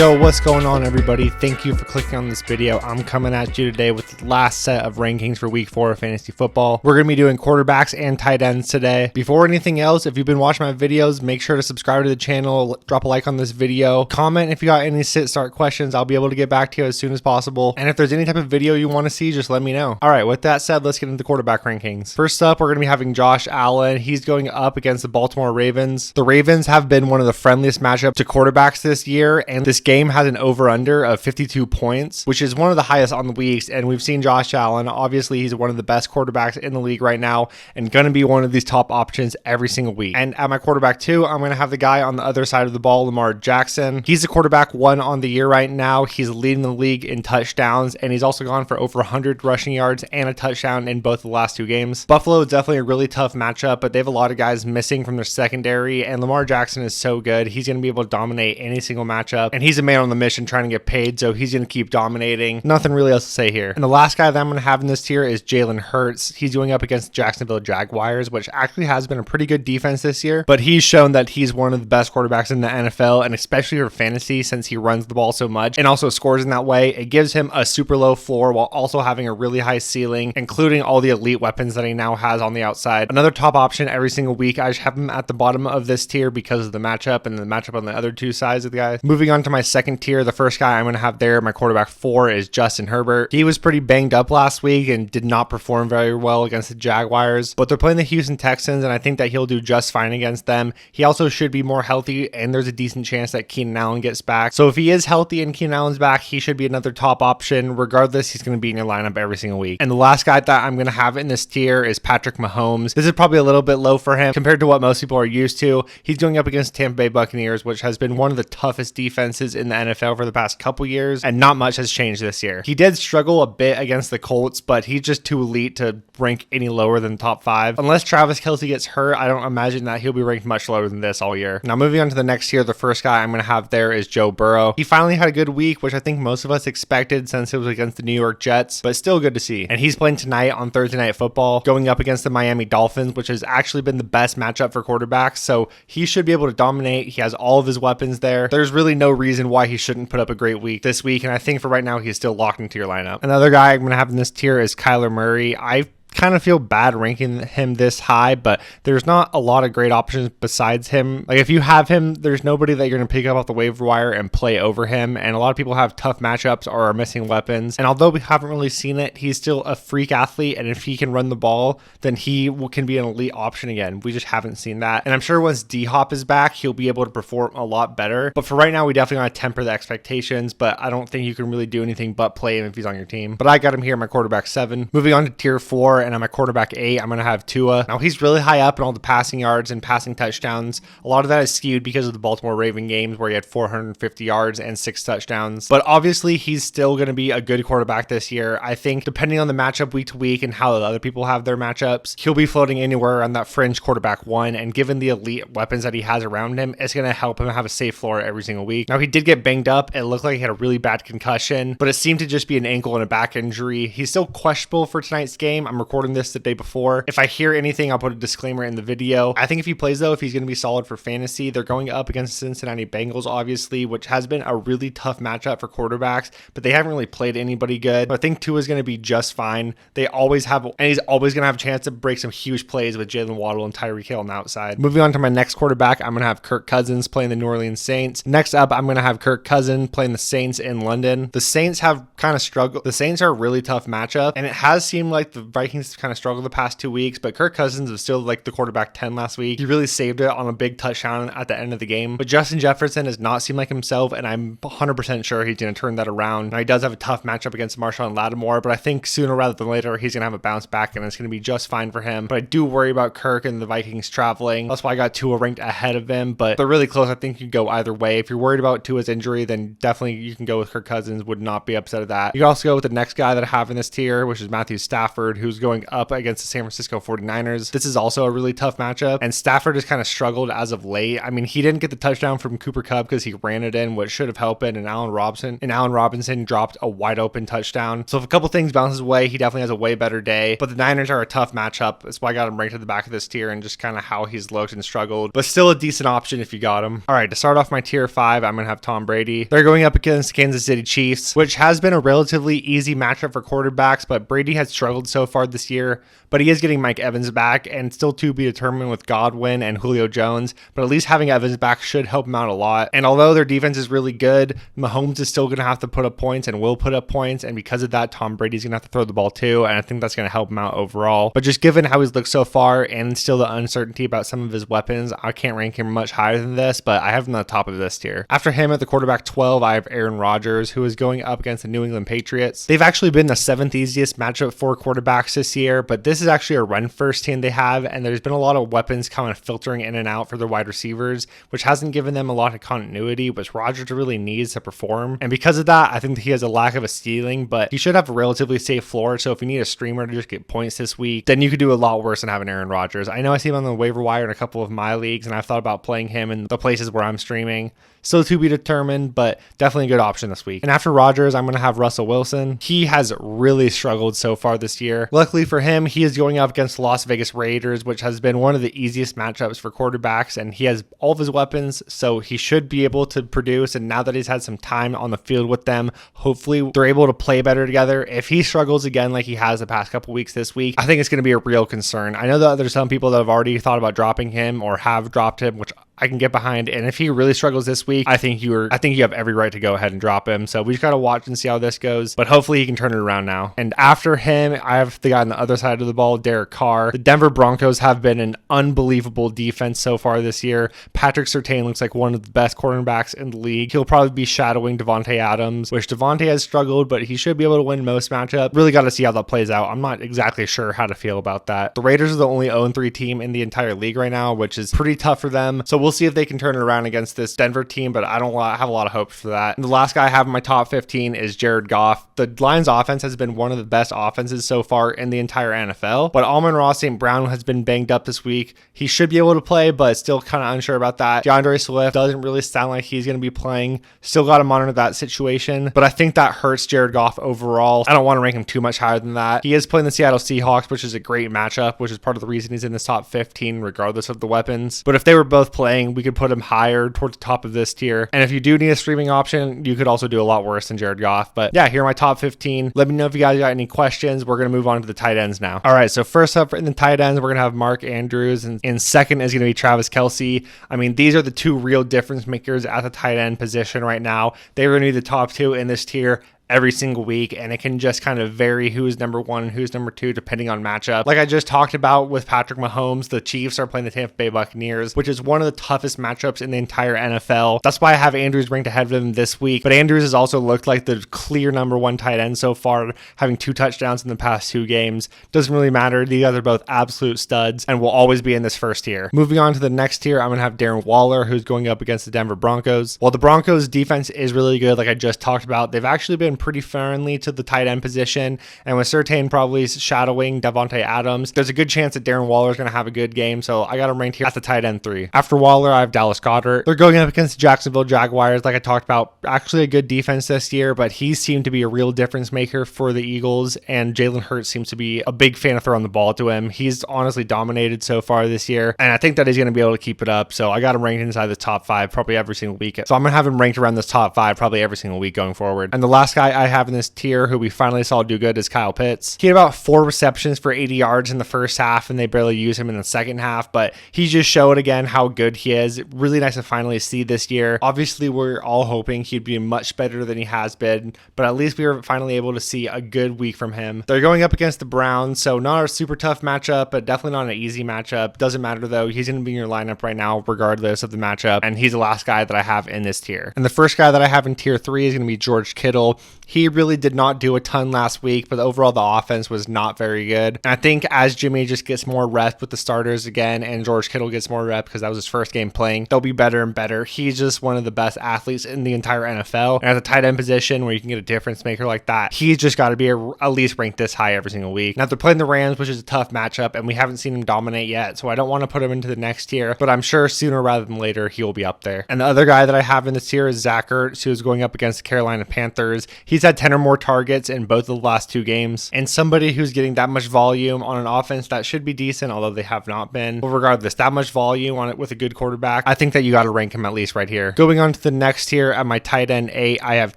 Yo, what's going on, everybody? Thank you for clicking on this video. I'm coming at you today with the last set of rankings for week 4 of fantasy football. We're going to be doing quarterbacks and tight ends today. Before anything else, if you've been watching my videos, make sure to subscribe to the channel, drop a like on this video, comment if you got any sit-start questions. I'll be able to get back to you as soon as possible. And if there's any type of video you want to see, just let me know. All right, with that said, let's get into the quarterback rankings. First up, we're going to be having Josh Allen. He's going up against the Baltimore Ravens. The Ravens have been one of the friendliest matchups to quarterbacks this year, and this game has an over-under of 52 points, which is one of the highest on the weeks. And we've seen Josh Allen. Obviously, he's one of the best quarterbacks in the league right now and going to be one of these top options every single week. And at my quarterback 2, I'm going to have the guy on the other side of the ball, Lamar Jackson. He's the quarterback 1 on the year right now. He's leading the league in touchdowns, and he's also gone for over 100 rushing yards and a touchdown in both the last 2 games. Buffalo is definitely a really tough matchup, but they have a lot of guys missing from their secondary, and Lamar Jackson is so good. He's going to be able to dominate any single matchup, and he's a man on the mission trying to get paid, so he's going to keep dominating. Nothing really else to say here. And the last guy that I'm going to have in this tier is Jalen Hurts. He's going up against Jacksonville Jaguars, which actually has been a pretty good defense this year, but he's shown that he's one of the best quarterbacks in the NFL, and especially for fantasy since he runs the ball so much and also scores in that way. It gives him a super low floor while also having a really high ceiling, including all the elite weapons that he now has on the outside. Another top option every single week. I just have him at the bottom of this tier because of the matchup and the matchup on the other 2 sides of the guys. Moving on to my second tier, the first guy I'm going to have there, my quarterback 4, is Justin Herbert. He was pretty banged up last week and did not perform very well against the Jaguars, but they're playing the Houston Texans, and I think that he'll do just fine against them. He also should be more healthy, and there's a decent chance that Keenan Allen gets back. So if he is healthy and Keenan Allen's back, he should be another top option. Regardless, he's going to be in your lineup every single week. And the last guy that I'm going to have in this tier is Patrick Mahomes. This is probably a little bit low for him compared to what most people are used to. He's going up against Tampa Bay Buccaneers, which has been one of the toughest defenses in the NFL for the past couple years, and not much has changed this year. He did struggle a bit against the Colts, but he's just too elite to rank any lower than top 5. Unless Travis Kelce gets hurt, I don't imagine that he'll be ranked much lower than this all year. Now moving on to the next tier, the first guy I'm going to have there is Joe Burrow. He finally had a good week, which I think most of us expected since it was against the New York Jets, but still good to see. And he's playing tonight on Thursday Night Football, going up against the Miami Dolphins, which has actually been the best matchup for quarterbacks, so he should be able to dominate. He has all of his weapons there. There's really no reason why he shouldn't put up a great week this week, and I think for right now he's still locked into your lineup. Another guy I'm going to have in this tier is Kyler Murray. I kind of feel bad ranking him this high, but there's not a lot of great options besides him. Like if you have him, there's nobody that you're going to pick up off the waiver wire and play over him, and a lot of people have tough matchups or are missing weapons, and although we haven't really seen it, he's still a freak athlete, and if he can run the ball, then he can be an elite option again. We just haven't seen that, and I'm sure once D-Hop is back, he'll be able to perform a lot better, but for right now, we definitely want to temper the expectations, but I don't think you can really do anything but play him if he's on your team. But I got him here at my quarterback 7. Moving on to tier 4, and on my quarterback 8, I'm going to have Tua. Now, he's really high up in all the passing yards and passing touchdowns. A lot of that is skewed because of the Baltimore Raven games where he had 450 yards and 6 touchdowns. But obviously, he's still going to be a good quarterback this year. I think depending on the matchup week to week and how the other people have their matchups, he'll be floating anywhere around that fringe quarterback 1. And given the elite weapons that he has around him, it's going to help him have a safe floor every single week. Now, he did get banged up. It looked like he had a really bad concussion, but it seemed to just be an ankle and a back injury. He's still questionable for tonight's game. I'm recording this the day before. If I hear anything, I'll put a disclaimer in the video. I think if he plays, though, if he's going to be solid for fantasy, they're going up against the Cincinnati Bengals, obviously, which has been a really tough matchup for quarterbacks, but they haven't really played anybody good. But I think Tua is going to be just fine. They always have, and he's always going to have a chance to break some huge plays with Jalen Waddle and Tyreek Hill on the outside. Moving on to my next quarterback, I'm going to have Kirk Cousins playing the New Orleans Saints. Next up, I'm going to have Kirk Cousins playing the Saints in London. The Saints have kind of struggled. The Saints are a really tough matchup, and it has seemed like the Vikings kind of struggled the past 2 weeks, but Kirk Cousins was still like the quarterback 10 last week. He really saved it on a big touchdown at the end of the game. But Justin Jefferson has not seemed like himself, and I'm 100% sure he's going to turn that around. Now, he does have a tough matchup against Marshawn Lattimore, but I think sooner rather than later, he's going to have a bounce back, and it's going to be just fine for him. But I do worry about Kirk and the Vikings traveling. That's why I got Tua ranked ahead of him, but they're really close. I think you go either way. If you're worried about Tua's injury, then definitely you can go with Kirk Cousins. Would not be upset at that. You can also go with the next guy that I have in this tier, which is Matthew Stafford, who's going going up against the San Francisco 49ers. This is also a really tough matchup, and Stafford has kind of struggled as of late. I mean, he didn't get the touchdown from Cooper Kupp because he ran it in, which should have helped it, and Allen Robinson dropped a wide open touchdown. So if a couple things bounce his way, he definitely has a way better day, but the Niners are a tough matchup. That's why I got him ranked at the back of this tier and just kind of how he's looked and struggled, but still a decent option if you got him. All right, to start off my tier 5, I'm going to have Tom Brady. They're going up against Kansas City Chiefs, which has been a relatively easy matchup for quarterbacks, but Brady has struggled so far this year, but he is getting Mike Evans back and still to be determined with Godwin and Julio Jones, but at least having Evans back should help him out a lot. And although their defense is really good, Mahomes is still going to have to put up points and will put up points, and because of that, Tom Brady's going to have to throw the ball too, and I think that's going to help him out overall. But just given how he's looked so far and still the uncertainty about some of his weapons, I can't rank him much higher than this, but I have him on the top of this tier. After him at the quarterback 12, I have Aaron Rodgers, who is going up against the New England Patriots. They've actually been the 7th easiest matchup for quarterbacks this year, but this is actually a run-first team they have, and there's been a lot of weapons kind of filtering in and out for their wide receivers, which hasn't given them a lot of continuity, which Rodgers really needs to perform. And because of that, I think that he has a lack of a ceiling, but he should have a relatively safe floor. So if you need a streamer to just get points this week, then you could do a lot worse than having Aaron Rodgers. I know I see him on the waiver wire in a couple of my leagues, and I've thought about playing him in the places where I'm streaming. Still to be determined, but definitely a good option this week. And after Rodgers, I'm going to have Russell Wilson. He has really struggled so far this year. Luckily for him, he is going up against the Las Vegas Raiders, which has been one of the easiest matchups for quarterbacks, and he has all of his weapons, so he should be able to produce. And now that he's had some time on the field with them, hopefully they're able to play better together. If he struggles again like he has the past couple weeks this week, I think it's going to be a real concern. I know that there's some people that have already thought about dropping him or have dropped him, which I can get behind. And if he really struggles this week, I think you have every right to go ahead and drop him. So we just got to watch and see how this goes, but hopefully he can turn it around now. And after him, I have the guy on the other side of the ball, Derek Carr. The Denver Broncos have been an unbelievable defense so far this year. Patrick Surtain looks like one of the best cornerbacks in the league. He'll probably be shadowing Devontae Adams, which Devontae has struggled, but he should be able to win most matchups. Really got to see how that plays out. I'm not exactly sure how to feel about that. The Raiders are the only 0-3 team in the entire league right now, which is pretty tough for them. So we'll see if they can turn it around against this Denver team, but I don't have a lot of hopes for that. And the last guy I have in my top 15 is Jared Goff. The Lions offense has been one of the best offenses so far in the entire NFL, but Amon-Ra St. Brown has been banged up this week. He should be able to play, but still kind of unsure about that. DeAndre Swift doesn't really sound like he's going to be playing. Still got to monitor that situation, but I think that hurts Jared Goff overall. I don't want to rank him too much higher than that. He is playing the Seattle Seahawks, which is a great matchup, which is part of the reason he's in this top 15 regardless of the weapons. But if they were both playing, we could put him higher towards the top of this tier. And if you do need a streaming option, you could also do a lot worse than Jared Goff. But yeah, here are my top 15. Let me know if you guys got any questions. We're going to move on to the tight ends now. All right, so first up in the tight ends, we're going to have Mark Andrews, and in second is going to be Travis Kelce. I mean, these are the two real difference makers at the tight end position right now. They're going to be the top two in this tier every single week, and it can just kind of vary who's number one and who's number two depending on matchup. Like I just talked about with Patrick Mahomes, the Chiefs are playing the Tampa Bay Buccaneers, which is one of the toughest matchups in the entire NFL. That's why I have Andrews ranked ahead of him this week, but Andrews has also looked like the clear number one tight end so far, having 2 touchdowns in the past 2 games. Doesn't really matter. These guys are both absolute studs and will always be in this first tier. Moving on to the next tier, I'm going to have Darren Waller, who's going up against the Denver Broncos. While the Broncos defense is really good, like I just talked about, they've actually been pretty friendly to the tight end position, and with Surtain probably shadowing Devontae Adams, there's a good chance that Darren Waller is going to have a good game, so I got him ranked here at the tight end 3. After Waller, I have Dallas Goedert. They're going up against the Jacksonville Jaguars, like I talked about, actually a good defense this year, but he seemed to be a real difference maker for the Eagles, and Jalen Hurts seems to be a big fan of throwing the ball to him. He's honestly dominated so far this year, and I think that he's going to be able to keep it up, so I got him ranked inside the top 5 probably every single week. So I'm going to have him ranked around this top 5 probably every single week going forward. And the last guy I have in this tier who we finally saw do good is Kyle Pitts. He had about 4 receptions for 80 yards in the first half, and they barely used him in the second half, but he just showed again how good he is. Really nice to finally see this year. Obviously, we're all hoping he'd be much better than he has been, but at least we were finally able to see a good week from him. They're going up against the Browns, so not a super tough matchup, but definitely not an easy matchup. Doesn't matter though. He's going to be in your lineup right now regardless of the matchup, and he's the last guy that I have in this tier. And the first guy that I have in tier 3 is going to be George Kittle. he really did not do a ton last week, but overall the offense was not very good. And I think as Jimmy just gets more reps with the starters again and George Kittle gets more reps because that was his first game playing, they'll be better and better. He's just one of the best athletes in the entire NFL. And at the tight end position where you can get a difference maker like that, he's just got to be at least ranked this high every single week. Now they're playing the Rams, which is a tough matchup, and we haven't seen him dominate yet, so I don't want to put him into the next tier, but I'm sure sooner rather than later he will be up there. And the other guy that I have in this tier is Zach Ertz, who's going up against the Carolina Panthers. He's had 10 or more targets in both of the last 2 games, and somebody who's getting that much volume on an offense that should be decent, although they have not been. But regardless, that much volume on it with a good quarterback, I think that you got to rank him at least right here. Going on to the next tier, at my tight end 8, I have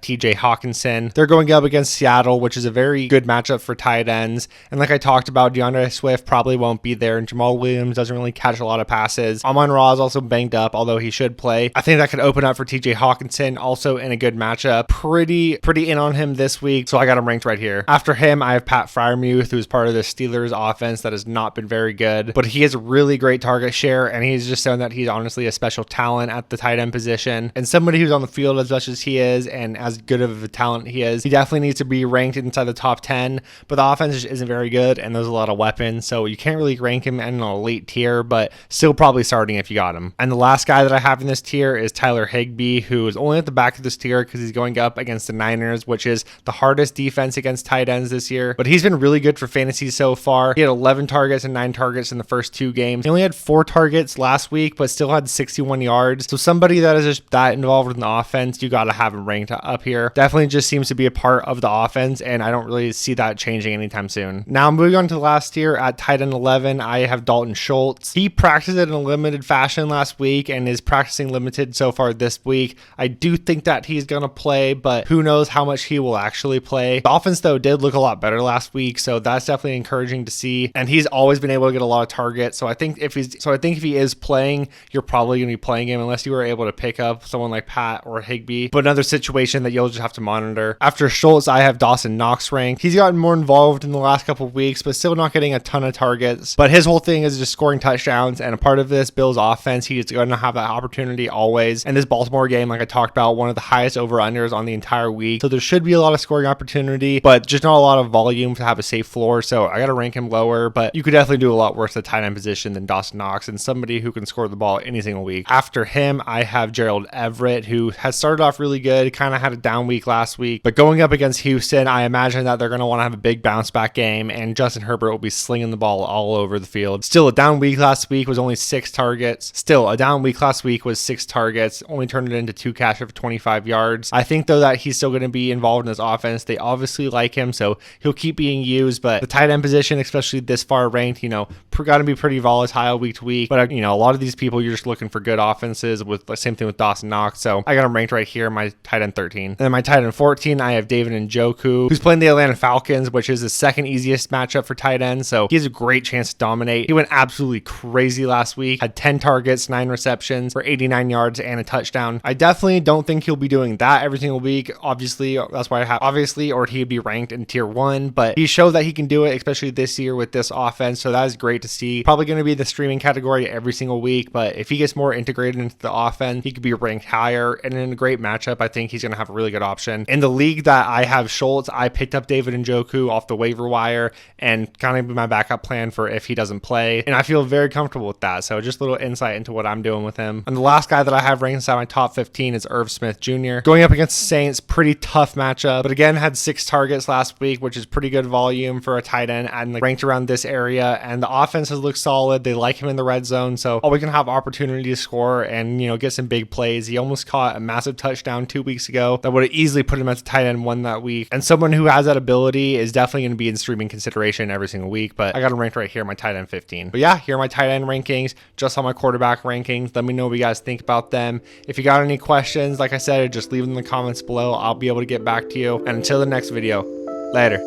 TJ Hawkinson. They're going up against Seattle, which is a very good matchup for tight ends. And like I talked about, DeAndre Swift probably won't be there, and Jamal Williams doesn't really catch a lot of passes. Amon-Ra is also banged up, although he should play. I think that could open up for TJ Hawkinson, also in a good matchup. Pretty in on him this week, so I got him ranked right here. After him, I have Pat Freiermuth, who's part of the Steelers offense that has not been very good, but he has a really great target share, and he's just shown that he's honestly a special talent at the tight end position. And somebody who's on the field as much as he is, and as good of a talent he is, he definitely needs to be ranked inside the top 10, but the offense just isn't very good, and there's a lot of weapons, so you can't really rank him in an elite tier, but still probably starting if you got him. And the last guy that I have in this tier is Tyler Higby, who is only at the back of this tier because he's going up against the Niners, which is the hardest defense against tight ends this year, but he's been really good for fantasy so far. He had 11 targets and 9 targets in the first 2 games. He only had 4 targets last week, but still had 61 yards. So somebody that is just that involved in the offense, you got to have him ranked up here. Definitely just seems to be a part of the offense, and I don't really see that changing anytime soon. Now moving on to the last tier, at tight end 11, I have Dalton Schultz. He practiced it in a limited fashion last week and is practicing limited so far this week. I do think that he's going to play, but who knows how much he will actually play. The offense though did look a lot better last week, so that's definitely encouraging to see. And he's always been able to get a lot of targets. So I think if he is playing, you're probably going to be playing him unless you were able to pick up someone like Pat or Higby. But another situation that you'll just have to monitor. After Schultz, I have Dawson Knox ranked. He's gotten more involved in the last couple of weeks, but still not getting a ton of targets. But his whole thing is just scoring touchdowns, and a part of this Bills offense, he's going to have that opportunity always. And this Baltimore game, like I talked about, one of the highest over-unders on the entire week. So there should be a lot of scoring opportunity, but just not a lot of volume to have a safe floor. So I got to rank him lower, but you could definitely do a lot worse at the tight end position than Dawson Knox, and somebody who can score the ball any single week. After him, I have Gerald Everett, who has started off really good, kind of had a down week last week, but going up against Houston, I imagine that they're going to want to have a big bounce back game, and Justin Herbert will be slinging the ball all over the field. Still, a down week last week was only 6 targets. Only turned it into 2 catches for 25 yards. I think though that he's still going to be involved in this offense. They obviously like him, so he'll keep being used, but the tight end position, especially this far ranked, got to be pretty volatile week to week. But a lot of these people, you're just looking for good offenses. With the same thing with Dawson Knox, so I got him ranked right here, my tight end 13. And then my tight end 14, I have David Njoku, who's playing the Atlanta Falcons, which is the second easiest matchup for tight ends, so he has a great chance to dominate. He went absolutely crazy last week, had 10 targets, 9 receptions for 89 yards and a touchdown. I definitely don't think he'll be doing that every single week. Obviously, that's why I have or he'd be ranked in tier 1, but he showed that he can do it, especially this year with this offense, so that is great to see. Probably going to be the streaming category every single week, but if he gets more integrated into the offense, he could be ranked higher, and in a great matchup, I think he's going to have a really good option. In the league that I have Schultz, I picked up David Njoku off the waiver wire and kind of my backup plan for if he doesn't play, and I feel very comfortable with that. So just a little insight into what I'm doing with him. And the last guy that I have ranked inside my top 15 is Irv Smith Jr. Going up against the Saints, pretty tough matchup, but again, had 6 targets last week, which is pretty good volume for a tight end and ranked around this area, and the offense has looked solid. They like him in the red zone, so always gonna have opportunity to score and get some big plays. He almost caught a massive touchdown 2 weeks ago that would have easily put him as a tight end 1 that week, and someone who has that ability is definitely going to be in streaming consideration every single week. But I got him ranked right here, my tight end 15. But yeah, here are my tight end rankings, just on my quarterback rankings. Let me know what you guys think about them. If you got any questions, like I said, just leave them in the comments below. I'll be able to get back to you. And until the next video, later.